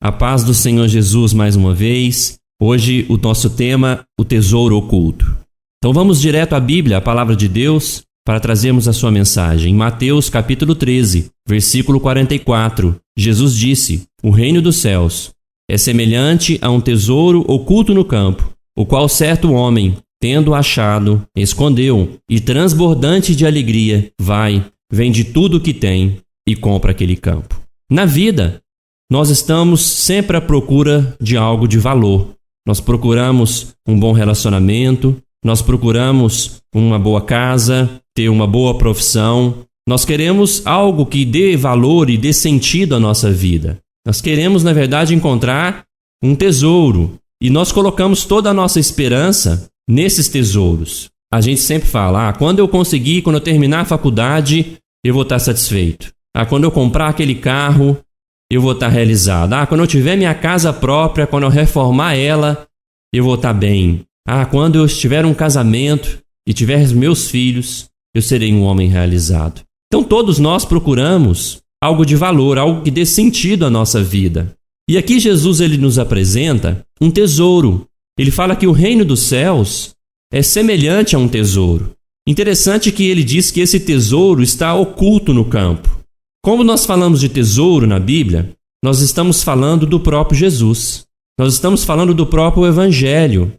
A paz do Senhor Jesus mais uma vez. Hoje o nosso tema, o tesouro oculto. Então vamos direto à Bíblia, a palavra de Deus, para trazermos a sua mensagem. Em Mateus capítulo 13, versículo 44, Jesus disse: O reino dos céus é semelhante a um tesouro oculto no campo, o qual certo homem, tendo achado, escondeu, e transbordante de alegria, vende tudo o que tem e compra aquele campo. Na vida, nós estamos sempre à procura de algo de valor. Nós procuramos um bom relacionamento, nós procuramos uma boa casa, ter uma boa profissão. Nós queremos algo que dê valor e dê sentido à nossa vida. Nós queremos, na verdade, encontrar um tesouro. E nós colocamos toda a nossa esperança nesses tesouros. A gente sempre fala, quando eu terminar a faculdade, eu vou estar satisfeito. Quando eu comprar aquele carro, eu vou estar realizado. Quando eu tiver minha casa própria, quando eu reformar ela, eu vou estar bem. Quando eu estiver um casamento e tiver meus filhos, eu serei um homem realizado. Então todos nós procuramos algo de valor, algo que dê sentido à nossa vida. E aqui Jesus ele nos apresenta um tesouro. Ele fala que o reino dos céus é semelhante a um tesouro. Interessante que ele diz que esse tesouro está oculto no campo. Como nós falamos de tesouro na Bíblia, nós estamos falando do próprio Jesus. Nós estamos falando do próprio Evangelho,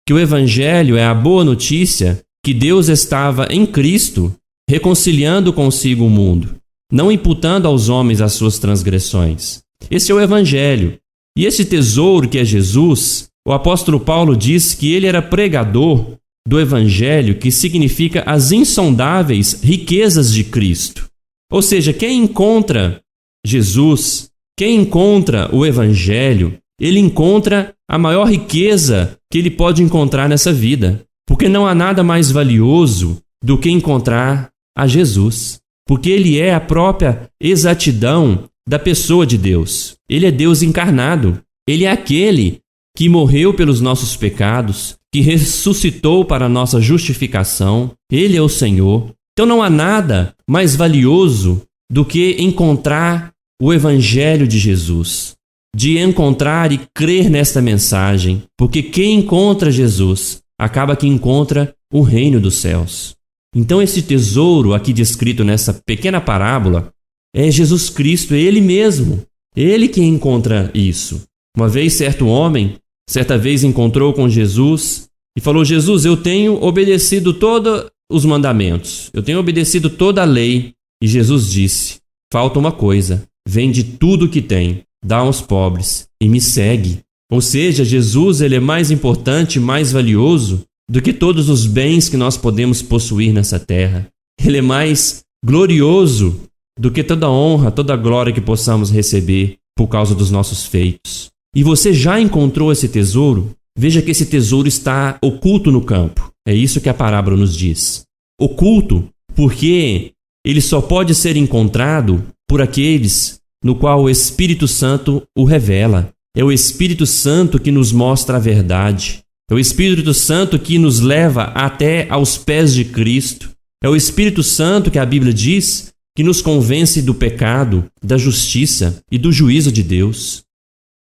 que o Evangelho é a boa notícia que Deus estava em Cristo reconciliando consigo o mundo, não imputando aos homens as suas transgressões. Esse é o Evangelho. E esse tesouro que é Jesus, o apóstolo Paulo diz que ele era pregador do Evangelho, que significa as insondáveis riquezas de Cristo. Ou seja, quem encontra Jesus, quem encontra o Evangelho, ele encontra a maior riqueza que ele pode encontrar nessa vida. Porque não há nada mais valioso do que encontrar a Jesus. Porque ele é a própria exatidão da pessoa de Deus. Ele é Deus encarnado. Ele é aquele que morreu pelos nossos pecados, que ressuscitou para a nossa justificação. Ele é o Senhor. Então não há nada mais valioso do que encontrar o Evangelho de Jesus, de encontrar e crer nesta mensagem, porque quem encontra Jesus acaba que encontra o reino dos céus. Então esse tesouro aqui descrito nessa pequena parábola é Jesus Cristo, é Ele mesmo, Ele que encontra isso. Uma vez certa vez encontrou com Jesus e falou: Jesus, eu tenho obedecido todos os mandamentos, eu tenho obedecido toda a lei. E Jesus disse: falta uma coisa, vende tudo o que tem, dá aos pobres e me segue. Ou seja, Jesus ele é mais importante, mais valioso do que todos os bens que nós podemos possuir nessa terra. Ele é mais glorioso do que toda honra, toda glória que possamos receber por causa dos nossos feitos. E você já encontrou esse tesouro? Veja que esse tesouro está oculto no campo. É isso que a parábola nos diz. Oculto porque ele só pode ser encontrado por aqueles no qual o Espírito Santo o revela. É o Espírito Santo que nos mostra a verdade. É o Espírito Santo que nos leva até aos pés de Cristo. É o Espírito Santo que a Bíblia diz que nos convence do pecado, da justiça e do juízo de Deus.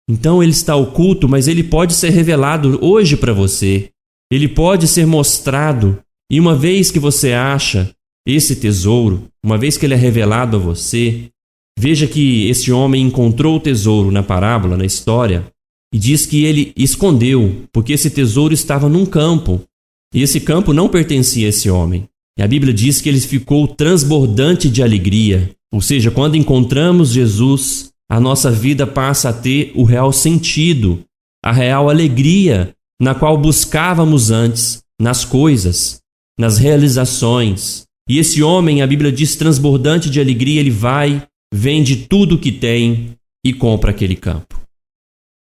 Então ele está oculto, mas ele pode ser revelado hoje para você. Ele pode ser mostrado. E uma vez que você acha esse tesouro, uma vez que ele é revelado a você, veja que esse homem encontrou o tesouro na parábola, na história, e diz que ele escondeu, porque esse tesouro estava num campo. E esse campo não pertencia a esse homem. E a Bíblia diz que ele ficou transbordante de alegria. Ou seja, quando encontramos Jesus, a nossa vida passa a ter o real sentido, a real alegria na qual buscávamos antes, nas coisas, nas realizações. E esse homem, a Bíblia diz, transbordante de alegria, ele vende tudo o que tem e compra aquele campo.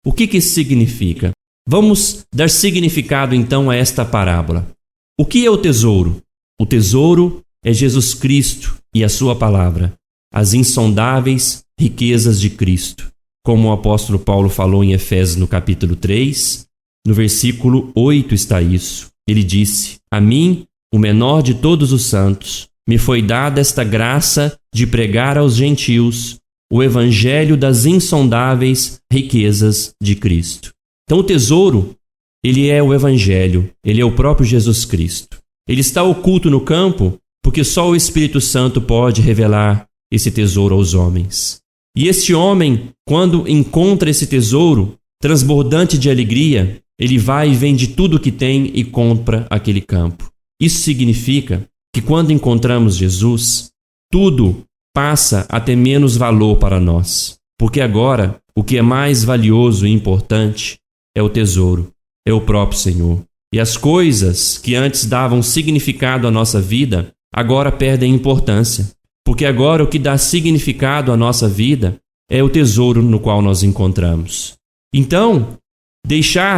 O que isso significa? Vamos dar significado então a esta parábola. O que é o tesouro? O tesouro é Jesus Cristo e a sua palavra, as insondáveis riquezas de Cristo. Como o apóstolo Paulo falou em Efésios no capítulo 3, no versículo 8 está isso. Ele disse: a mim, o menor de todos os santos, me foi dada esta graça de pregar aos gentios o evangelho das insondáveis riquezas de Cristo. Então o tesouro, ele é o evangelho, ele é o próprio Jesus Cristo. Ele está oculto no campo porque só o Espírito Santo pode revelar esse tesouro aos homens. E este homem, quando encontra esse tesouro, transbordante de alegria, ele vai e vende tudo o que tem e compra aquele campo. Isso significa que quando encontramos Jesus, tudo passa a ter menos valor para nós. Porque agora, o que é mais valioso e importante é o tesouro, é o próprio Senhor. E as coisas que antes davam significado à nossa vida, agora perdem importância. Porque agora o que dá significado à nossa vida é o tesouro no qual nós encontramos. Então,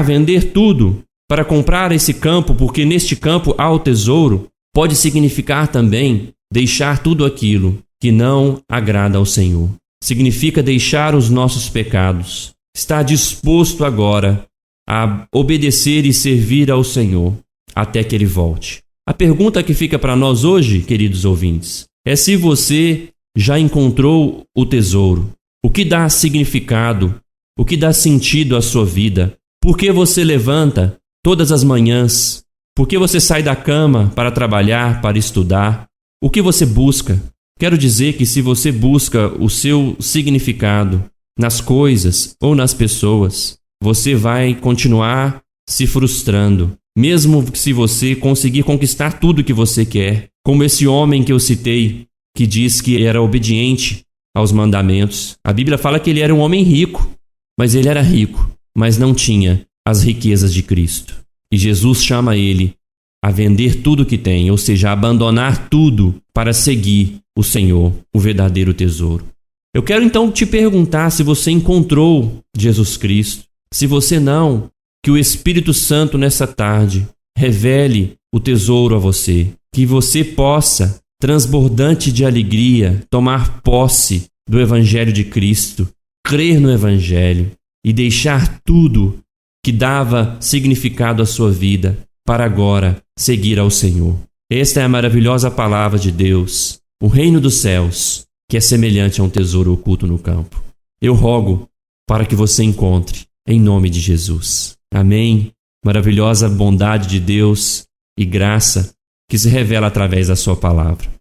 vender tudo para comprar esse campo, porque neste campo há o tesouro, pode significar também deixar tudo aquilo que não agrada ao Senhor. Significa deixar os nossos pecados. Estar disposto agora a obedecer e servir ao Senhor até que Ele volte. A pergunta que fica para nós hoje, queridos ouvintes, é se você já encontrou o tesouro. O que dá significado, o que dá sentido à sua vida? Por que você levanta todas as manhãs? Por que você sai da cama para trabalhar, para estudar? O que você busca? Quero dizer que se você busca o seu significado nas coisas ou nas pessoas, você vai continuar se frustrando, mesmo se você conseguir conquistar tudo que você quer. Como esse homem que eu citei, que diz que era obediente aos mandamentos. A Bíblia fala que ele era um homem rico, mas ele era rico, mas não tinha as riquezas de Cristo. E Jesus chama ele a vender tudo que tem, ou seja, a abandonar tudo para seguir o Senhor, o verdadeiro tesouro. Eu quero então te perguntar se você encontrou Jesus Cristo. Se você não, que o Espírito Santo nessa tarde revele o tesouro a você. Que você possa, transbordante de alegria, tomar posse do Evangelho de Cristo, crer no Evangelho e deixar tudo que dava significado à sua vida para agora seguir ao Senhor. Esta é a maravilhosa palavra de Deus, o reino dos céus, que é semelhante a um tesouro oculto no campo. Eu rogo para que você encontre, em nome de Jesus. Amém. Maravilhosa bondade de Deus e graça que se revela através da sua palavra.